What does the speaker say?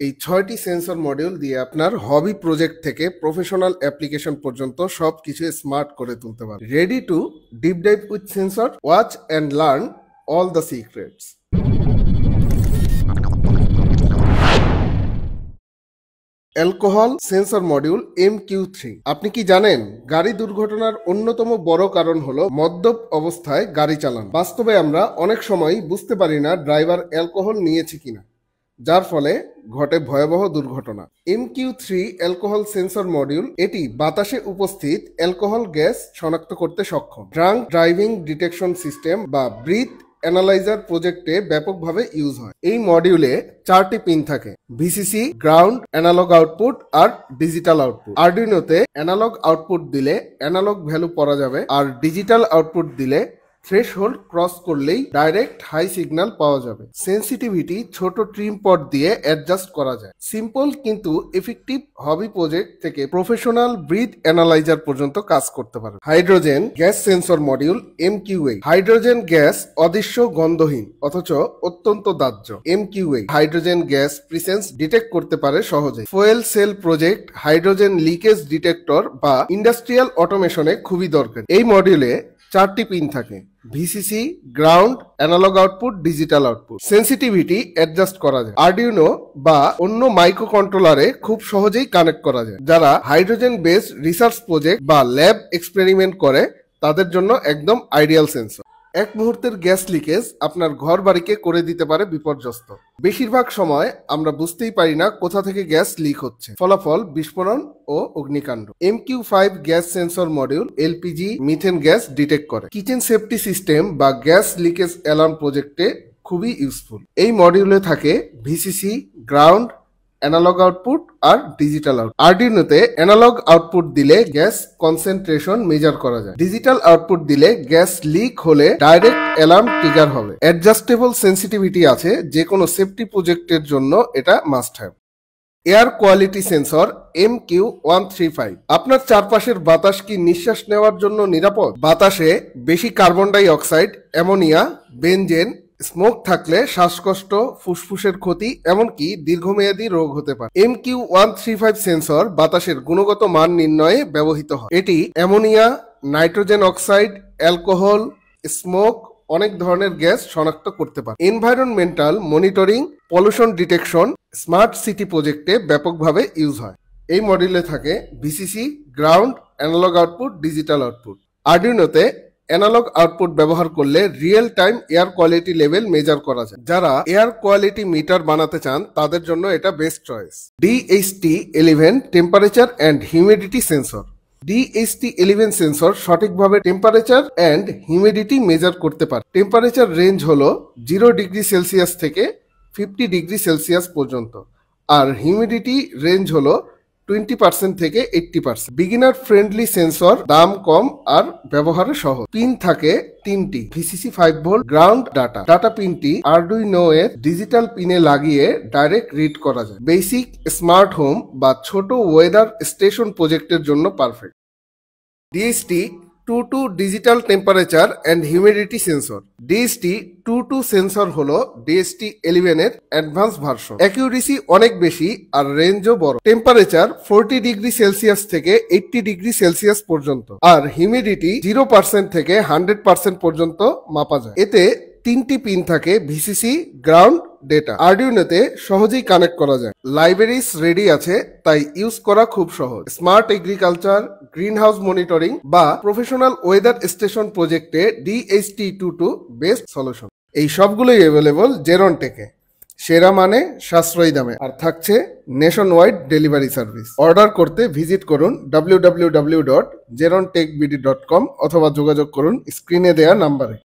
এই 6টি sensor module দিয়ে আপনার হবি প্রজেক্ট থেকে প্রফেশনাল অ্যাপ্লিকেশন পর্যন্ত সবকিছু স্মার্ট করে তুলতে পারবেন। Ready to deep dive with sensor, watch and learn all the secrets. Alcohol sensor module MQ3। আপনি কি জানেন গাড়ি দুর্ঘটনার অন্যতম বড় কারণ হলো মদ্যপ অবস্থায় গাড়ি চালানো। বাস্তবে আমরা অনেক সময় বুঝতে পারি না ড্রাইভার অ্যালকোহল নিয়েছে কিনা, যার ফলে ঘটে ভয়াবহ দুর্ঘটনা। MQ3 অ্যালকোহল সেন্সর মডিউল এটি বাতাসে উপস্থিত অ্যালকোহল গ্যাস শনাক্ত করতে সক্ষম। ড্রাঙ্ক ড্রাইভিং ডিটেকশন সিস্টেম বা ব্রিথ অ্যানালাইজার প্রজেক্টে ব্যাপকভাবে ইউজ হয়। এই মডিউলে 4টি পিন থাকে: ভিসিসি, গ্রাউন্ড, অ্যানালগ আউটপুট আর ডিজিটাল আউটপুট। আরডুইনোতে অ্যানালগ আউটপুট দিলে অ্যানালগ ভ্যালু পড়া যাবে, আর ডিজিটাল আউটপুট দিলে থ্রেশহোল্ড ক্রস করলেই ডাইরেক্ট হাই সিগন্যাল পাওয়া যাবে। সেন্সিটিভিটি ছোট ট্রিম পট দিয়ে অ্যাডজাস্ট করা যায়। সিম্পল কিন্তু এফেক্টিভ হবি প্রজেক্ট থেকে প্রফেশনাল ব্রিথ অ্যানালাইজার পর্যন্ত কাজ করতে পারে। Hydrogen gas sensor module MQ8। Hydrogen gas অদৃশ্য, গন্ধহীন, অথচ অত্যন্ত দাহ্য। MQ8 hydrogen gas presence detect করতে পারে সহজে। Fuel cell project, hydrogen leakage detector বা ইন্ডাস্ট্রিয়াল অটোমেশনে খুবই দরকার। এই মডিউলে 4টি পিন থাকে: VCC, ground, analog output, digital output. Sensitivity adjust করা যায়। আরডুইনো বা অন্য মাইক্রো কন্ট্রোলারে খুব সহজেই কানেক্ট করা যায়। যারা হাইড্রোজেন বেসড রিসার্চ প্রজেক্ট বা ল্যাব এক্সপেরিমেন্ট করে তাদের জন্য একদম আইডিয়াল সেন্সর। এক মুহূর্তের গ্যাস লিকেজ আপনার ঘর বাড়িকে করে দিতে পারে বিপর্যস্ত। বেশিরভাগ সময় আমরা বুঝতেই পারি না কোথা থেকে গ্যাস লিক হচ্ছে। ফলাফল বিস্ফোরণ ও অগ্নিকাণ্ড। MQ5 gas sensor module LPG, methane gas detect করে। কিচেন সেফটি সিস্টেম বা গ্যাস লিকেজ অ্যালার্ম প্রজেক্টে খুবই ইউজফুল। এই মডিউলে থাকে ভিসিসি, গ্রাউন্ড, অ্যানালগ আউটপুট আর ডিজিটাল আউটপুট। আরডুইনোতে অ্যানালগ আউটপুট দিলে গ্যাস কনসেন্ট্রেশন মেজার করা যায়। ডিজিটাল আউটপুট দিলে গ্যাস লিক হলে ডাইরেক্ট অ্যালার্ম ট্রিগার হবে। অ্যাডজাস্টেবল সেন্সিটিভিটি আছে, যে কোনো সেফটি প্রজেক্টের জন্য এটা must have. Air quality sensor MQ135। আপনার চারপাশের বাতাস কি নিঃশ্বাস নেওয়ার জন্য নিরাপদ? বাতাসে বেশি carbon die oxide, ammonia, বেনজেন, smoke থাকলে শ্বাসকষ্ট, ফুসফুসের ক্ষতি, এমনকি দীর্ঘমেয়াদী রোগ হতে পারে। MQ135 সেন্সর বাতাসের গুণগত মান নির্ণয়ে ব্যবহৃত হয়। এটি ammonia, nitrogen oxide, alcohol, smoke, অনেক ধরনের গ্যাস শনাক্ত করতে পারে। Environmental monitoring, pollution detection, smart city প্রজেক্টে ব্যাপকভাবে ইউজ হয়। এই মডিউলে থাকে VCC, ground, analog output, digital output. আরডুইনোতে অ্যানালগ আউটপুট ব্যবহার করলে real time air quality level measure করা যায়। যারা এয়ার কোয়ালিটি মিটার বানাতে চান তাদের জন্য এটা best choice. DHT11 temperature and humidity sensor. DHT11 sensor সঠিকভাবে টেম্পারেচার অ্যান্ড হিউমিডিটি মেজার করতে পারে। টেম্পারেচার রেঞ্জ হলো 0 ডিগ্রি সেলসিয়াস থেকে 50 ডিগ্রি সেলসিয়াস পর্যন্ত, আর হিউমিডিটি রেঞ্জ হলো 20% থেকে 80%। বিগিনার ফ্রেন্ডলি সেন্সর, দাম কম আর ব্যবহারে সহজ। পিন থাকে 3টি: ভিসিসি 5 ভোল্ট, গ্রাউন্ড, ডাটা পিনটি আরডুইনো এর ডিজিটাল পিনে লাগিয়ে ডাইরেক্ট রিড করা যায়। বেসিক স্মার্ট হোম বা ছোট ওয়েদার স্টেশন প্রজেক্টের জন্য perfect. DHT22 digital temperature and humidity sensor. DHT22 sensor হলো DHT11 এর অ্যাডভান্স ভার্সন। অ্যাকিউরেসি অনেক বেশি আর রেঞ্জও বড়। টেম্পারেচার 40 ডিগ্রি সেলসিয়াস থেকে 80 ডিগ্রি সেলসিয়াস পর্যন্ত, আর হিউমিডিটি 0% থেকে 100% পর্যন্ত মাপা যায়। এতে 3টি পিন থাকে: ভিসিসি, গ্রাউন্ড, ডেটা। আরডুইনোতে সহজেই কানেক্ট করা যায়। লাইব্রেরিজ রেডি আছে, তাই ইউজ করা খুব সহজ। Smart agriculture, green house monitoring বা প্রফেশনাল ওয়েদার স্টেশন প্রজেক্টে DHT22 বেস্ট সলিউশন। এই সবগুলোই অ্যাভেলেবল জেরন টেকে, সেরা মানে সাশ্রয়ী দামে, আর থাকছে nation wide delivery service. Order করতে ভিজিট করুন www.jerontechbd.com অথবা যোগাযোগ করুন স্ক্রিনে দেয়া নাম্বারে।